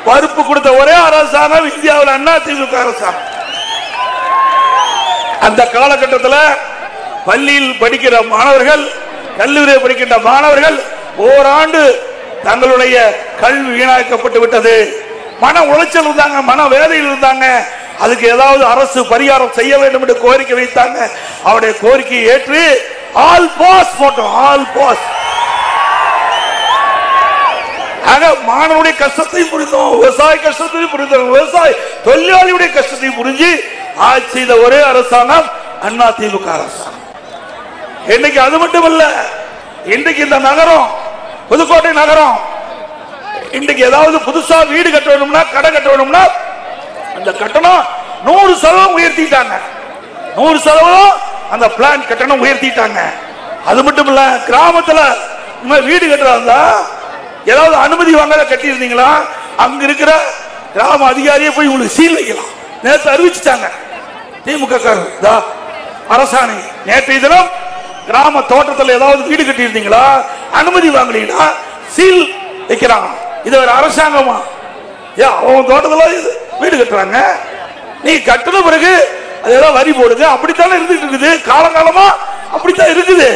பருப்பு கொடுத்த ஒரே அரசாங்கம் இந்தியாவில் அண்ணா திமுக அரசாங்கம். அந்த காலகட்டத்தில் பள்ளியில் படிக்கிற மாணவர்கள், கல்லூரியில் படிக்கின்ற மாணவர்கள் ஓராண்டு தங்களுடைய கல்வி வீணாக்கப்பட்டு விட்டது. மன உளைச்சல் இருந்தாங்க, மன வேதையில் இருந்தாங்க. அதுக்கு ஏதாவது அரசு பரிகாரம் செய்ய வேண்டும் என்று கோரிக்கை வைத்தாங்க. அவருடைய கோரிக்கையை ஏற்று ஆல் பாஸ் போட்டோம். All pass. மாணவனுடைய கஷ்டத்தையும் புரிந்தோம், விவசாய கஷ்டத்தையும் புரிந்தோம், விவசாய தொழிலாளியுடைய கஷ்டத்தையும் புரிஞ்சு ஆட்சி செய்த ஒரே அரசாங்கம் அண்ணா திமுக அரசாங்கம். இன்னைக்கு அது மட்டுமல்ல, இன்றைக்கு இந்த நகரம், புதுக்கோட்டை நகரம், இன்றைக்கு ஏதாவது புதுசா வீடு கட்ட வேணும்னா, கடை கட்ட வேணும்னா அந்த கட்டணம் 100% உயர்த்திட்டாங்க. 100% அந்த பிளான் கட்டணம் உயர்த்திட்டாங்க. அது மட்டும் இல்ல, கிராமத்துல வீடு கட்டுறதா ஏதாவது அனுமதி வாங்கல கட்டி இருந்தீங்களா, அங்க இருக்கிற கிராம அதிகாரியை போய் உங்களுக்கு சீல் வைக்கலாம். நேற்று அறிவிச்சுட்டாங்க திமுக அரசாணை. நேற்றைய தினம் கிராம தோட்டத்தில் ஏதாவது வீடு கட்டி இருந்தீங்களா, அனுமதி வாங்கலீங்கன்னா சீல் வைக்கிறாங்க. இது ஒரு அரசாங்கமா? அவங்க தோட்டத்தில் வீடு கட்டுறாங்க, நீ கட்டின பிறகு அதெல்லாம் வரி போடுங்க. அப்படித்தானே இருந்துட்டு இருக்குது, காலகாலமா அப்படித்தான் இருக்குது.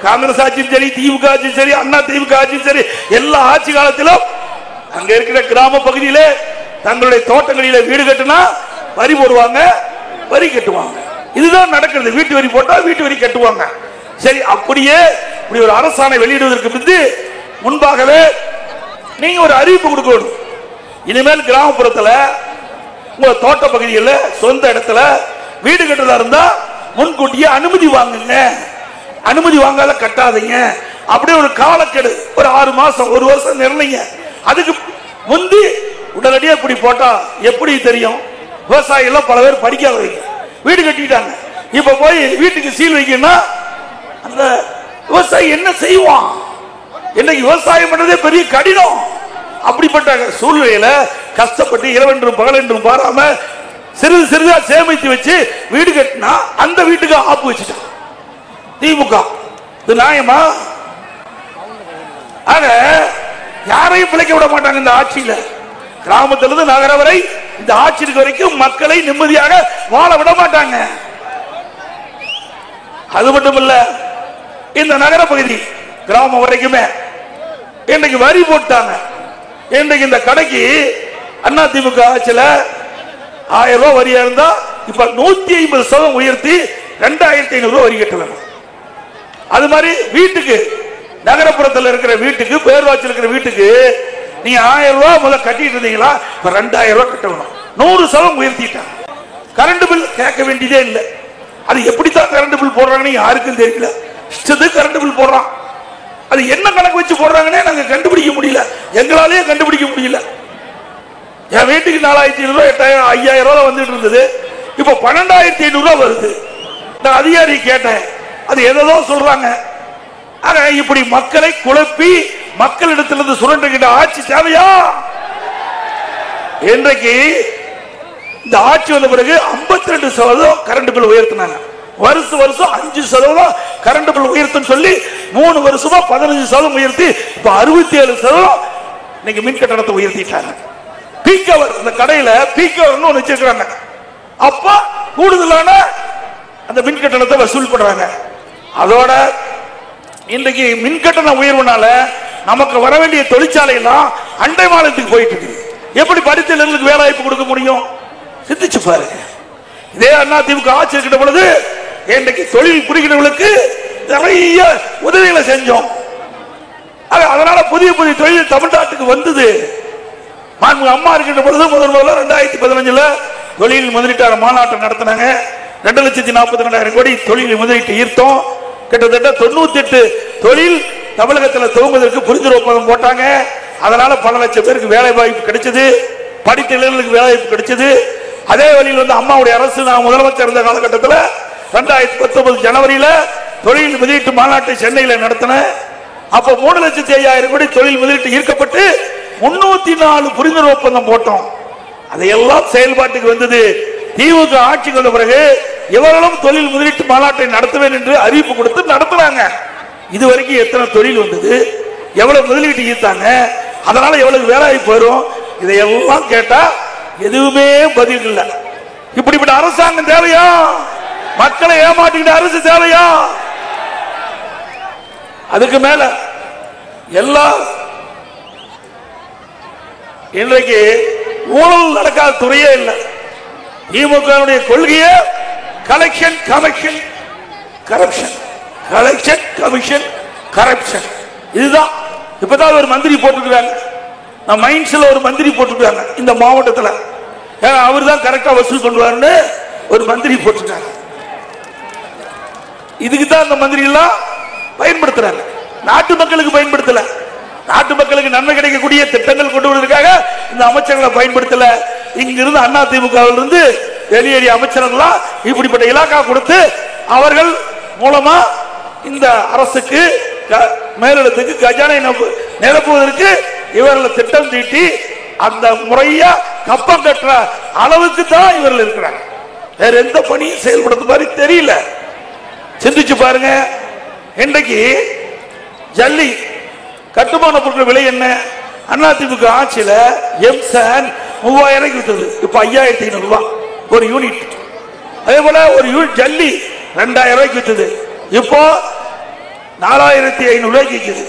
காங்கிரஸ் ஆட்சியும் சரி, திமுக ஆட்சியும் சரி, அண்ணா திமுக ஆட்சியும் சரி, எல்லா ஆட்சி காலத்திலும் அங்க இருக்கிற கிராம பகுதியிலே தங்களுடைய தோட்டங்களிலே வீடு கட்டினா வரி போடுவாங்க, வரி கட்டுவாங்க. இதுதான் நடக்கிறது. வீட்டு வரி போட்டா வீட்டு வரி கட்டுவாங்க. சரி, அப்படியே இப்படி ஒரு அரசாணை வெளியிடுவதற்கு முன்பாகவே நீங்க ஒரு அறிவிப்பு கொடுக்கணும். இனிமேல் கிராமப்புறத்தில் உங்க தோட்ட பகுதியில் சொந்த இடத்துல வீடு கட்டுறதா இருந்தா முன்கூட்டியே அனுமதி வாங்குங்க, அனுமதி வாங்காத கட்டாதீங்க. அப்படியே ஒரு காலக்கெடு, ஒரு 6 மாசம் 1 வருஷம் நிர்ணயிங்க. அதுக்கு முந்தி உடனடியே இப்படி போட்டா எப்படி தெரியும்? விவசாயிகள் பல பேர் படிக்காதவங்க வீடு கட்டிட்டாங்க. இப்ப போய் வீட்டுக்கு சீல் வைக்கணும்னா அந்த விவசாயி என்ன செய்வான்? இன்னைக்கு விவசாயம் பண்றதே பெரிய கடினம். அப்படிப்பட்ட சூழ்நிலையில கஷ்டப்பட்டு இரவென்றும் பகலென்றும் பாராம சிறிது சிறிதா சேமித்து வச்சு வீடு கட்டினா அந்த வீட்டுக்கு ஆப்பு வச்சுட்டான் திமுக. இது நியாயமா? ஆக யாரையும் பிழைக்க விட மாட்டாங்க இந்த ஆட்சியில. கிராமத்திலிருந்து நகரம் வரை இந்த ஆட்சி இருக்க வரைக்கும் மக்களை நிம்மதியாக வாழ விட மாட்டாங்க. அது மட்டுமல்ல, இந்த நகர பகுதி கிராமம் வரைக்குமே இன்றைக்கு வரி போட்டாங்க. இன்றைக்கு இந்த கடைக்கு அண்ணா திமுக ஆட்சியில 1000 ரூபாய் வரியா இருந்தா இப்ப 150% உயர்த்தி 2500 ரூபாய் வரி கட்ட வேணும். அது மாதிரி வீட்டுக்கு, நகரப்புறத்தில் இருக்கிற வீட்டுக்கு, பேர்வாட்சியில் இருக்கிற வீட்டுக்கு நீங்க 1000 ரூபாய் முதல்ல கட்டிட்டு இருந்தீங்களா, இப்ப 2000 ரூபாய் கட்ட வேணும். 100% உயர்த்திட்டாங்க. கரண்ட் பில் கேட்க வேண்டியதே இல்லை. அது எப்படித்தான் கரண்ட் பில் போடுறாங்கன்னு யாருக்கும் தெரியல. இஷ்டத்துக்கு கரண்ட் பில் போடுறான். அது என்ன கணக்கு வச்சு போடுறாங்கன்னே நாங்க கண்டுபிடிக்க முடியல, எங்களாலேயே கண்டுபிடிக்க முடியல. என் வீட்டுக்கு 4500 ரூபாய் 8000 5000 ரூபாய் வந்துட்டு இருந்தது, இப்ப 12500 ரூபாய் வருது. நான் அதிகாரி கேட்டேன், அது எதோ சொல்றாங்க. ஆக இப்படி மக்களை குழப்பி மக்களிடத்திலிருந்து சுரண்டுகின்ற ஆட்சி தேவையா? இன்றைக்கு இந்த ஆட்சி வந்த பிறகு 52% கரண்ட் பில் உயர்த்தினாங்க. வருஷம் 5% கரண்ட் பில் உயர்த்துன்னு சொல்லி 3 வருஷமா 15% உயர்த்தி இப்ப 67% இன்னைக்கு மின் கட்டணத்தை உயர்த்திட்டாங்க. பீக் அவர், இந்த கடையில பீக் அவர் ஒன்னு வச்சிருக்காங்க. அப்ப கூடுதலான அந்த மின் கட்டணத்தை வசூல் பண்றாங்க. அதோட இன்றைக்கு மின் கட்டண உயர்வுனால நமக்கு வர வேண்டிய தொழிற்சாலை எல்லாம் அண்டை மாநிலத்துக்கு போயிட்டு இருக்கு. எப்படி பருத்தியிலிருந்து வேலை வாய்ப்பு கொடுக்க முடியும்? சிந்திச்சு பாருங்க. இதே அண்ணா திமுக ஆட்சி இருக்கின்ற பொழுது இன்றைக்கு தொழில் புரிகிறவர்களுக்கு நிறைய உதவிகளை செஞ்சோம். அதனால புதிய புதிய தொழில் தமிழ்நாட்டுக்கு வந்தது. அம்மா இருக்கின்ற பொழுது முதல்ல 2015 தொழில் முதலீட்டாளர் மாநாட்டை நடத்தினாங்க. 2,42,000 கோடி தொழில் முதலீட்டு ஈர்த்தோம். கிட்டத்தட்ட 98 தொழில் தமிழகத்தில் துவங்குவதற்கு புரிந்துணர்வு ஒப்பந்தம் போட்டாங்க. அதனால பல லட்சம் பேருக்கு வேலை வாய்ப்பு கிடைச்சது, படித்த இளைஞர்களுக்கு வேலை வாய்ப்பு கிடைச்சது. அதே வழியில் அம்மாவுடைய அரசு நான் முதலமைச்சர் இருந்த காலகட்டத்தில் 2019 ஜனவரியில் தொழில் முதலீட்டு மாநாட்டை சென்னையில் நடத்தின. அப்ப 3,05,000 கோடி தொழில் முதலீட்டு ஈர்க்கப்பட்டு 304 புரிந்துணர்வு ஒப்பந்தம் போட்டோம். அதையெல்லாம் செயல்பாட்டுக்கு வந்தது. திமுக ஆட்சிக்கு வந்த பிறகு இவர்களும் தொழில் முதலீட்டு மாநாட்டை நடத்துவேன் என்று அறிவிப்பு கொடுத்து நடத்துறாங்க. இதுவரைக்கும் எத்தனை தொழில் வந்தது, எவ்வளவு முதலீட்டு ஈர்த்தாங்க, அதனால எவ்வளவு வேலை வாய்ப்பு வரும், இதையெல்லாம் கேட்டா எதுவுமே பதில் இல்லை. இப்படிப்பட்ட அரசாங்கம் தேவையா? மக்களை ஏமாற்றிக்கிட்ட அரசு தேவையா? அதுக்கு மேல எல்லா இன்றைக்கு ஊழல் நடக்காத துறையே இல்லை. திமுக கொள்கையே collection commission corruption, collection commission corruption. இதுதான். இப்பதான் ஒரு மந்திரி போட்டுருக்காங்க, மைன்ஸ்ல ஒரு மந்திரி போட்டுருக்காங்க இந்த மாவட்டத்தில். அவர் தான் கரெக்டா வசூல் பண்ணுவாருன்னு ஒரு மந்திரி போட்டுருக்காங்க. இதுக்கு தான் அந்த மந்திரி எல்லாம் பயன்படுத்துறாங்க. நாட்டு மக்களுக்கு பயன்படுத்தல, நாட்டு மக்களுக்கு நன்மை கிடைக்கக்கூடிய திட்டங்கள் கொண்டு வருவதற்காக இந்த அமைச்சர்களை பயன்படுத்தல. இங்கிருந்து அண்ணா திமுக வெளியேறிய அமைச்சர்கள் இப்படிப்பட்ட இலாக்கா கொடுத்து அவர்கள் மூலமா இந்த அரசுக்கு மேலிடத்துக்கு கஜானை நிரப்புவதற்கு இவர்கள் திட்டம் தீட்டி அந்த முறையா கப்பம் கட்டுற அளவுக்கு தான் இவர்கள் இருக்கிறாங்க. வேற எந்த பணியும் செயல்படுத்த மாதிரி தெரியல. சிந்திச்சு பாருங்க. இன்றைக்கு ஜல்லி கட்டுமான பொருட்கள் விலை என்ன? அதிமுக ஆட்சியில எம்சான் 3000 வித்தது, இப்ப 5500 ரூபாய் ஒரு யூனிட். அதே போல ஒரு யூனிட் ஜல்லி 2000 ரூபாய்க்கு வித்தது, இப்போ 4500 ரூபாய்க்கு விற்குது.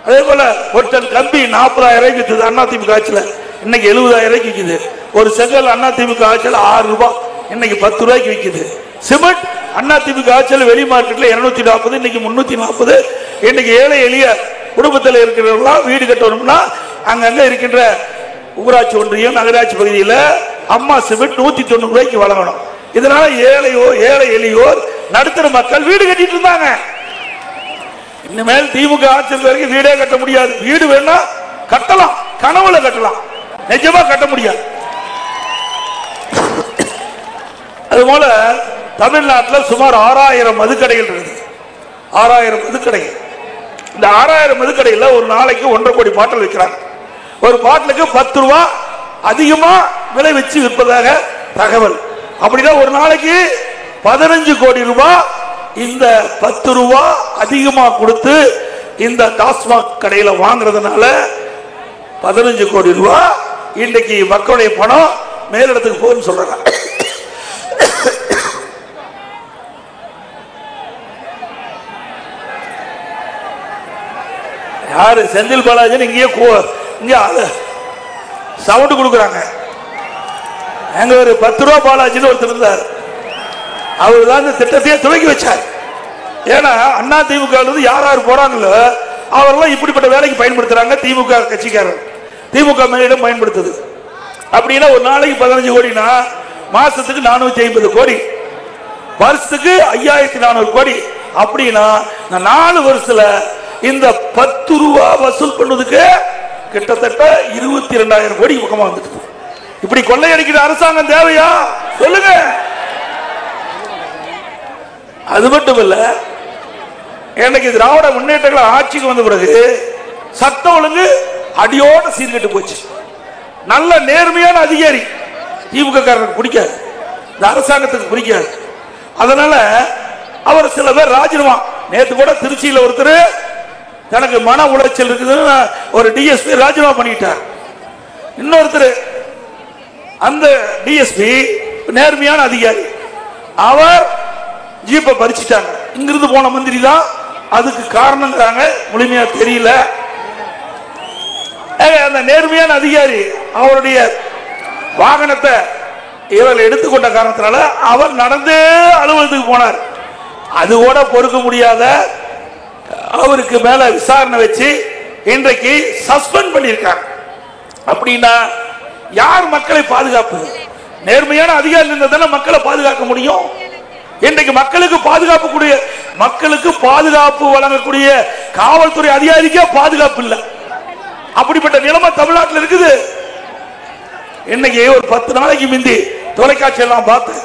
அதே போல ஒரு டன் கம்பி 40,000 ரூபாய்க்கு வித்தது அதிமுக ஆட்சியில, இன்னைக்கு 70,000 ரூபாய்க்கு விற்குது. ஒரு செங்கல் அதிமுக ஆட்சியில் 6 ரூபாய், இன்னைக்கு 10 ரூபாய்க்கு விற்குது. சிமெண்ட் அதிமுக ஆட்சியில் வெளி மார்க்கெட்ல 240, இன்னைக்கு 340. இன்னைக்கு ஏழை எளிய குடும்பத்தில் இருக்கிறவர்களா வீடு கட்டணும்னா அங்கங்க இருக்கின்ற ஊராட்சி ஒன்றியம் நகராட்சி பகுதியில் அம்மா சிமெண்ட் 190 ரூபாய்க்கு வழங்கணும். இதனால ஏழை எளியோர் நடுத்தர மக்கள் வீடு கட்டிட்டு இருந்தாங்க. இனிமேல் திமுக ஆட்சி வரைக்கும் வீடே கட்ட முடியாது. வீடு வேணா கட்டலாம், கனவுல கட்டலாம், நிஜமா கட்ட முடியாது. அதுபோல தமிழ்நாட்டில் சுமார் 6000 மதுக்கடைகள் இருக்குது. 6000 மதுக்கடைகள். இந்த 6000 மதுக்கடையில் ஒரு நாளைக்கு 1.5 கோடி பாட்டில் விற்கிறாங்க. ஒரு பாட்டிலுக்கு 10 ரூபாய் அதிகமா விலை வச்சு விற்பதாக தகவல். அப்படின்னா ஒரு நாளைக்கு 15 கோடி ரூபாய் இந்த 10 ரூபாய் அதிகமா கொடுத்து இந்த டாஸ்மாக் கடையில வாங்குறதுனால 15 கோடி ரூபாய் இன்றைக்கு மக்களுடைய பணம் மேலிடத்துக்கு போகுதுன்னு சொல்றாங்க. யாரு? செந்தில் பாலாஜி இங்கே சவுண்ட் கொடுக்குறாங்க. எங்க ஒரு 10 ரூபாய் பாலாஜின்னு ஒருத்தர் இருந்தார், அவர் தான் இந்த திட்டத்தையே துவக்கி வச்சார். ஏன்னா அண்ணா திமுக யார் யார் போறாங்களோ அவரெல்லாம் இப்படிப்பட்ட வேலைக்கு பயன்படுத்துறாங்க. திமுக கட்சிக்காரர் திமுக மேலிடம் பயன்படுத்துது. அப்படின்னா ஒரு நாளைக்கு 15 கோடினா மாசத்துக்கு 450 கோடி, வருஷத்துக்கு 5400 கோடி. அப்படின்னா 4 வருஷத்துல இந்த 10 ரூபாய் வசூல் பண்ணுவதுக்கு கிட்டத்தட்ட 22,000 கோடி பக்கமா வந்துட்டு. இப்படி கொள்ளையடிக்கிற அரசாங்கம் தேவையா சொல்லுங்க? அது மட்டும் இல்ல, எனக்கு திராவிட முன்னேற்ற ஆட்சிக்கு வந்த பிறகு சட்ட ஒழுங்கு அடியோட சீர்கெட்டு போச்சு. நல்ல நேர்மையான அதிகாரி திமுக காரனுக்கு பிடிக்காது, இந்த அரசாங்கத்துக்கு பிடிக்காது. அதனால அவர் சில பேர் ராஜினாமா. நேற்று கூட திருச்சியில் ஒருத்தர் தனக்கு மன உளைச்சல் இருக்குதுன்னு ஒரு டிஎஸ்பி ராஜினாமா பண்ணிட்டார். இன்னொருத்தர் அந்த டிஎஸ்பி நேர்மையான அதிகாரி, அவர் ஜீப்பை பறிச்சிட்டாங்க. இங்கிருந்து போன மந்திரி தான் அதுக்கு காரணங்கிறாங்க, முழுமையா தெரியல. அந்த நேர்மையான அதிகாரி அவருடைய வாகனத்தை இவர்கள் எடுத்துக்கொண்ட காரணத்தினால அவர் நடந்தே அலுவலகத்துக்கு போனார். அது கூட பொறுக்க முடியாத அவருக்கு மேல விசாரணை வச்சு இன்றைக்கு சஸ்பெண்ட் பண்ணியிருக்காங்க. அப்படின்னா யார் மக்களை பாதுகாப்பு? நேர்மையான அதிகாரி இருந்ததான மக்களை பாதுகாக்க முடியும். இன்றைக்கு மக்களுக்கு பாதுகாப்பு வழங்கக்கூடிய காவல்துறை அதிகாரிக்கே பாதுகாப்பு இல்லை. அப்படிப்பட்ட நிலைமை தமிழ்நாட்டில் இருக்குது. இன்னைக்கு ஒரு 10 நாளைக்கு முந்தி தொலைக்காட்சி எல்லாம் பார்த்தேன்.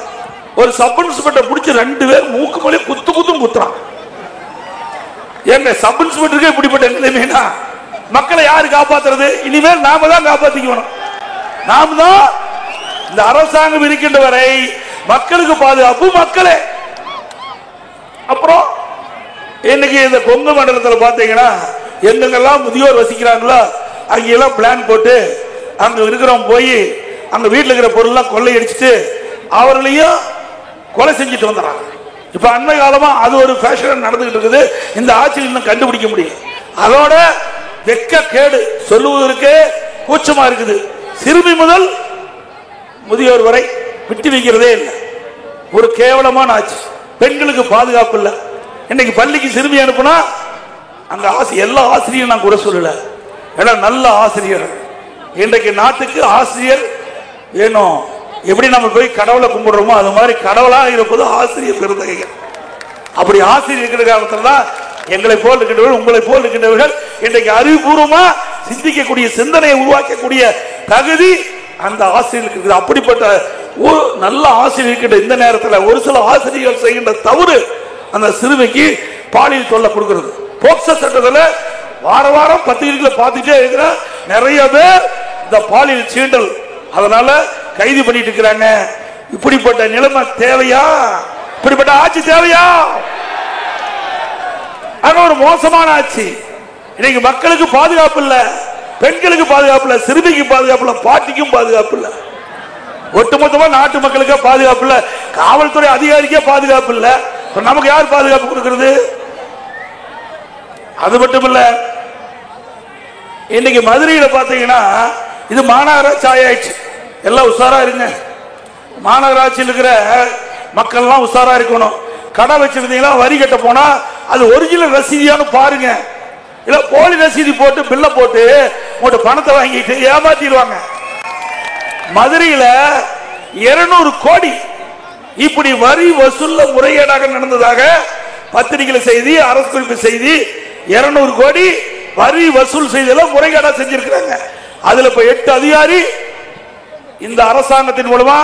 ஒரு சப் இன்ஸ்பெக்டர் பிடிச்சி 2 பேர் மூக்கு மேலே குத்தும் குத்துறான். எங்க சப் இன்ஸ்பெக்டருக்கு இப்படிப்பட்ட நிலைமைனா மக்களை யாரு காப்பாத்துறது? இனிமேல் நாம தான் காப்பாத்திக்கணும். நாம் தான் இந்த அரசாங்கம் இருக்கின்ற வரை மக்களுக்கு பாதுகாப்பு மக்களே. அப்புறம் இன்னைக்கு இந்த கொங்கு மண்டலத்தில் பாத்தீங்கன்னா எங்கெங்கெல்லாம் முதியோர் வசிக்கிறாங்களோ அங்கெல்லாம் பிளான் போட்டு அங்க இருக்கிறவங்க போய் அங்க வீட்டில் இருக்கிற பொருள்லாம் கொள்ளையடிச்சிட்டு அவர்களையும் கொலை செஞ்சுட்டு வந்துடுறாங்க. இப்ப அண்மை காலமா அது ஒரு ஃபேஷன் நடந்துகிட்டு இருக்குது. இந்த ஆட்சியில் இன்னும் கண்டுபிடிக்க முடியும். அதோட வெக்க கேடு சொல்லுவதற்கு கூச்சமா இருக்குது. சிறுமி முதல் முதியோர் வரை விட்டு வைக்கிறதே இல்லை. ஒரு கேவலமான ஆட்சி. பெண்களுக்கு பாதுகாப்பு இல்லை. இன்னைக்கு பள்ளிக்கு சிறுமி அனுப்புனா அங்க எல்லா ஆசிரியரும் நான் கூட சொல்லல, ஏன்னா நல்ல ஆசிரியர். இன்றைக்கு நாட்டுக்கு ஆசிரியர் வேணும். எப்படி நம்ம போய் கடவுளை கும்பிடுறோமோ அது மாதிரி கடவுளா இருப்பது ஆசிரியர் பெருந்தகைகள். அப்படி ஆசிரியர் இருக்கிற காலத்துல தான் எங்களை போல் இருக்கின்றவர்கள், உங்களை போல் இருக்கின்றவர்கள் இன்றைக்கு அறிவுபூர்வமா சிந்திக்கக்கூடிய சிந்தனையை உருவாக்கக்கூடிய தகுதி அந்த ஆசிரியர்களுக்கு இருக்குது. அப்படிப்பட்ட ஒரு நல்ல ஆசிரியர் இருக்கின்ற இந்த நேரத்தில் ஒரு சில ஆசிரியர்கள் செய்கின்ற தவறு அந்த சிறுமிக்கு பாலியல் தொல்லை கொடுக்கிறது. போக்சோ சட்டத்தில் வாரம் பத்திரிகைகளை பார்த்துட்டே இருக்கிற நிறைய பேர் இந்த பாலியல் சீண்டல் அதனால கைது பண்ணிட்டு இருக்கிறாங்க. இப்படிப்பட்ட நிலைமை தேவையா? இப்படிப்பட்ட ஆட்சி தேவையா? ஒரு மோசமான ஆட்சி. இன்னைக்கு மக்களுக்கு பாதுகாப்பு இல்ல, பெண்களுக்கு பாதுகாப்பு இல்ல, சிறுமிக்கு பாதுகாப்பு இல்ல, பாட்டிக்கும் பாதுகாப்பு இல்ல, ஒட்டுமொத்தமா நாட்டு மக்களுக்கு பாதுகாப்பு இல்ல, காவல்துறை அதிகாரிக்கே பாதுகாப்பு இல்ல. நமக்கு யார் பாதுகாப்பு கொடுக்கிறது? அது மட்டும் இல்ல, இன்னைக்கு மதுரையில பாத்தீங்கன்னா இது மாநகராட்சி ஆயாச்சு. எல்லாம் உஷாரா இருங்க. மாநகராட்சியில் இருக்கிற மக்கள் எல்லாம் உஷாரா இருக்கணும். கடை வச்சிருந்தீங்களா வரி கட்ட போனா அது ஒரிஜினல் ரசீதியானு பாருங்க. இல்ல போலி ரசீதி போட்டு பில்ல போட்டு உங்க பணத்தை வாங்கிட்டு ஏமாத்திடுவாங்க. மதுரையில 200 கோடி இப்படி வரி வசூல்ல முறைகேடாக நடந்ததாக பத்திரிகையில செய்தி, அரசு குறிப்பு செய்தி. 200 கோடி வரி வசூல் செய்தெல்லாம் முறைகேடா செஞ்சிருக்கிறாங்க. அதுல இப்ப 8 அதிகாரி இந்த அரசாங்கத்தின் மூலமா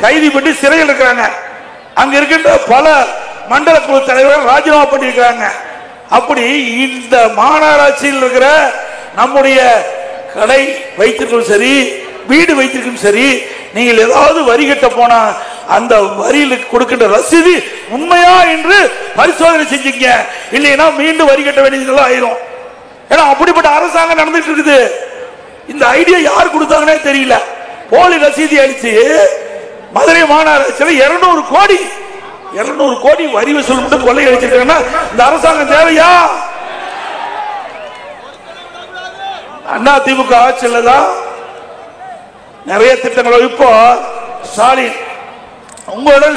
கைது பண்ணி சிறையில் இருக்கிறாங்க. அங்க இருக்கின்ற பல மண்டல குழு தலைவர்கள் ராஜினாமா பண்ணிருக்கிறாங்க. அப்படி இந்த மாநகராட்சியில் இருக்கிற நம்முடைய கடை வைத்திருக்கும் சரி, வீடு வைத்திருக்கும் சரி, நீங்கள் ஏதாவது வரி கட்ட போனா அந்த வரியில் கொடுக்கின்ற ரசீது உண்மையா என்று பரிசோதனை செஞ்சீங்க. இல்லைன்னா மீண்டும் வரி கட்ட வேண்டியது ஆயிரும். ஏன்னா அப்படிப்பட்ட அரசாங்கம் நடந்துட்டு இருக்குது. இந்த ஐடியா யார் கொடுத்தாங்கன்னே தெரியல. போலி ரசீதி அடிச்சு மதுரை மாநகராட்சியில் 200 கோடி வரி வசூல் மட்டும் கொள்ளை அடிச்சிருக்காங்கன்னா இந்த அரசாங்கம் தேவையா? அண்ணா திமுக ஆட்சியில் தான் நிறைய திட்டங்கள். இப்போ ஸ்டாலின், உங்களுடன்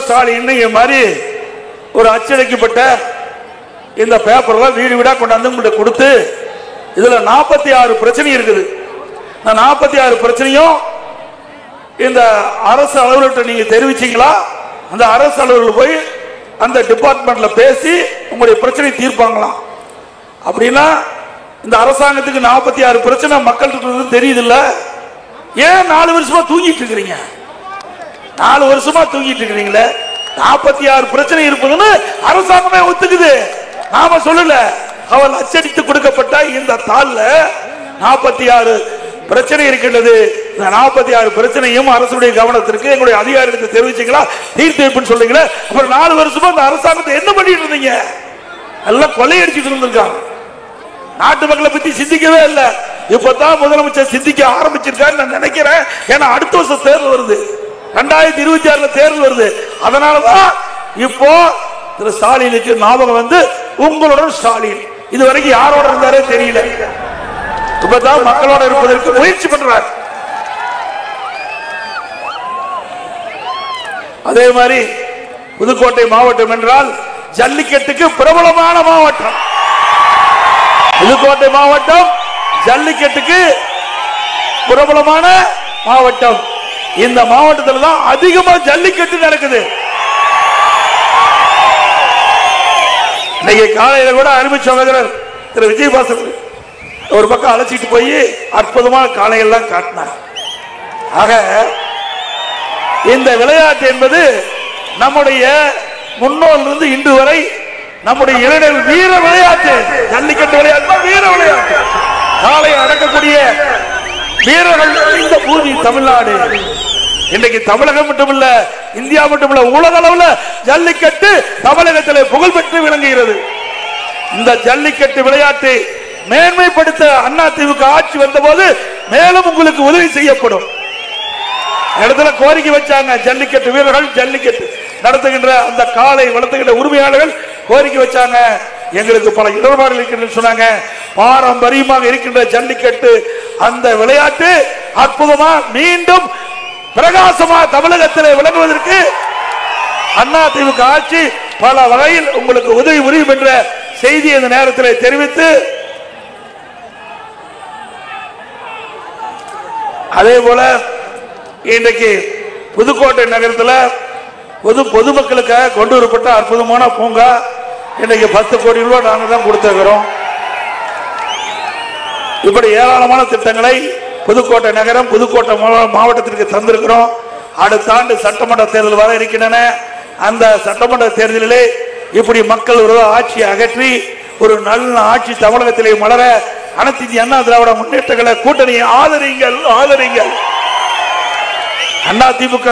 ஸ்டாலின் மாதிரி ஒரு அச்சடிக்கப்பட்ட இந்த பேப்பர்லாம் வீடு வீடா கொண்டாந்து உங்கள்கிட்ட கொடுத்து இதுல 46 பிரச்சனை இருக்குது. 46 பிரச்சனையும் இந்த அரசு அலுவலர்கிட்ட நீங்க தெரிவிச்சீங்களா? அந்த அரசு அலுவலர் போய் அந்த டிபார்ட்மெண்ட்ல பேசி உங்களுடைய பிரச்சனை தீர்ப்பாங்களாம். அப்படின்னா இந்த அரசாங்கத்துக்கு 46 பிரச்சனை மக்கள் தெரியுது இல்ல? ஏன் 4 வருஷமா தூங்கிட்டு இருக்கிறீங்க? 4 வருஷமா தூங்கிட்டு இருக்கிறீங்களே. 46 பிரச்சனை இருப்பதுன்னு அரசாங்கமே ஒத்துக்குது, நாம சொல்லல. அவள் அச்சடித்து கொடுக்கப்பட்ட இந்த தாள்ல 46 பிரச்சனை இருக்கின்றது. இந்த 46 பிரச்சனையும் அரசுடைய கவனத்திற்கு எங்களுடைய அதிகாரிகளுக்கு தெரிவிச்சீங்களா? தீர்ப்பு சொல்றீங்களா? அப்புறம் 4 வருஷமா இந்த அரசாங்கத்தை என்ன பண்ணிட்டு இருந்தீங்க? எல்லாம் கொள்ளையடிச்சிட்டு இருந்திருக்காங்க. நாட்டு மக்களை பத்தி சிந்திக்கவே இல்லை. இப்பதான் முதலமைச்சர் சிந்திக்க ஆரம்பிச்சிருக்காரு நான் நினைக்கிறேன். ஏன்னா அடுத்த வருஷம் தேர்தல் வருது, 2026 தேர்தல் வருது. அதனாலதான் இப்போ திரு ஸ்டாலினுக்கு ஞாபகம் வந்து உங்களுடன் ஸ்டாலின் இதுவரைக்கும் யாரோட இருந்தாரே தெரியல. இப்பதான் மக்களோட இருப்பதற்கு முயற்சி பண்றார். அதே மாதிரி புதுக்கோட்டை மாவட்டம் என்றால் ஜல்லிக்கட்டுக்கு பிரபலமான மாவட்டம். புதுக்கோட்டை மாவட்டம் ஜல்லிக்கட்டுக்கு பிரபலமான மாவட்டம். இந்த மாவட்டத்தில் தான் அதிகமா ஜல்லிக்கட்டு நடக்குது. இன்னைக்கு காலையில கூட அருமை சகோதரர் திரு விஜயபாஸ்கர் ஒரு பக்கம் அழைச்சிட்டு போய் அற்புதமான காளையெல்லாம் காட்டினார். ஆக இந்த விளையாட்டு என்பது நம்முடைய முன்னோரிலிருந்து இன்று வரை நம்முடைய இளைஞர் வீர விளையாட்டு. ஜல்லிக்கட்டு விளையாட்டு வீர விளையாட்டு. காளையை அடக்கக்கூடிய வீரர்கள் இந்த பூமி தமிழ்நாடு. இன்றைக்கு தமிழகம் மட்டுமல்ல, இந்தியா மட்டுமல்ல, உலக அளவில் ஜல்லிக்கட்டு தமிழகத்தில் புகழ்பெற்று விளங்குகிறது. இந்த ஜல்லிக்கட்டு விளையாட்டை மேன்மைப்படுத்த அதிமுக ஆட்சி வந்தபோது மேலும் உங்களுக்கு உதவி செய்யப்படும் இடத்துல கோரிக்கை வச்சாங்க. ஜல்லிக்கட்டு வீரர்கள், ஜல்லிக்கட்டு நடத்துகின்ற அந்த காளை வளர்த்துகின்ற உரிமையாளர்கள் கோரிக்கை வச்சாங்க. எங்களுக்கு பல இடர்பாடுகள் இருக்கின்றன சொன்னாங்க. பாரம்பரியமாக இருக்கின்ற ஜல்லிக்கட்டு அந்த விளையாட்டு அற்புதமா மீண்டும் பிரகாசமா தமிழகத்தில் விளங்குவதற்கு அதிமுக ஆட்சி பல வகையில் உங்களுக்கு உதவி புரியும் என்ற செய்தி இந்த நேரத்தில் தெரிவித்து, அதே போல இன்றைக்கு புதுக்கோட்டை நகரத்தில் பொதுமக்களுக்காக கொண்டு வரப்பட்ட அற்புதமான பூங்கா இன்னைக்கு 10 கோடி ரூபாய் நாங்கள் தான் கொடுத்திருக்கிறோம். இப்படி ஏராளமான திட்டங்களை புதுக்கோட்டை நகரம், புதுக்கோட்டை மாவட்டத்திற்கு தந்திருக்கிறோம். அடுத்த ஆண்டு சட்டமன்ற தேர்தல் வர இருக்கின்றன. அந்த சட்டமன்ற தேர்தலிலே இப்படி மக்கள் விரோத ஆட்சியை அகற்றி ஒரு நல்ல ஆட்சி தமிழகத்திலே மலர அனைத்து இந்திய அண்ணா திராவிட முன்னேற்ற கழக கூட்டணியை ஆதரிங்கள், ஆதரிங்கள். அதிமுக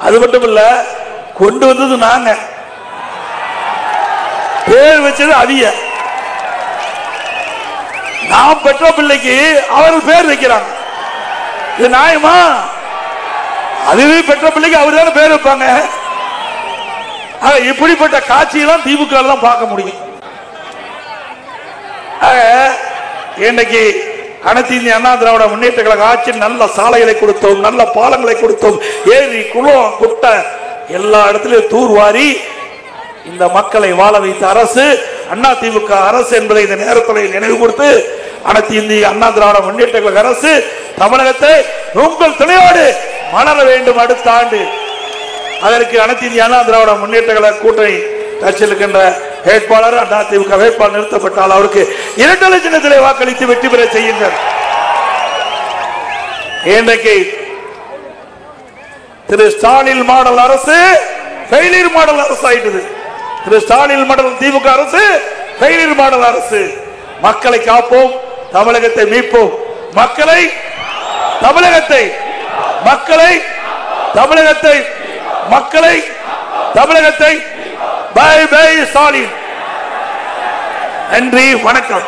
அது மட்டும் இல்ல, கொண்டு வந்தது நாங்க, பேர் வச்சது அதிக. நாம் பெற்ற பிள்ளைக்கு அவர் பேர் வைக்கிறாங்க. இது நியாயமா? அதுவே பெற்ற பிள்ளைக்கு அவர் தானே பேர் வைப்பாங்க. இப்படிப்பட்ட காட்சியெல்லாம் திமுக தான் பார்க்க முடியும். இன்னைக்கு அனைத்து இந்திய அண்ணா திராவிட முன்னேற்ற கழக ஆட்சி நல்ல சாலைகளை கொடுத்தோம், நல்ல பாலங்களை கொடுத்தோம், ஏரி குளம் குட்டை எல்லா இடத்திலும் தூர்வாரி இந்த மக்களை வாழ வைத்த அரசு அதிமுக அரசு என்பதை இந்த நேரத்தில் நினைவு கொடுத்து, அனைத்து இந்திய அண்ணா திராவிட முன்னேற்ற கழக அரசு தமிழகத்தை உங்கள் துணையோடு மலர வேண்டும் அடுத்த ஆண்டு. அதற்கு அனைத்து இந்திய அண்ணா திராவிட முன்னேற்ற கழக கூட்டணி கட்சியில் இருக்கின்ற வேட்பாளர் அதிமுக வேட்பாளர் நிறுத்தப்பட்டால் அவருக்கு 2 லட்சத்திலே வாக்களித்து வெற்றி பெற செய்யுங்கள். இன்றைக்கு திரு ஸ்டாலின் மாடல் அரசு ஃபெயிலியர் மாடல் அரசு ஆயிட்டது. திரு ஸ்டாலின் மாடல் திமுக அரசு ஃபெயிலியர் மாடல் அரசு. மக்களை காப்போம், தமிழகத்தை மீட்போம். மக்களை, தமிழகத்தை, மக்களை, தமிழகத்தை, மக்களை, தமிழகத்தை. Bye bye Stalin. நன்றி, வணக்கம்.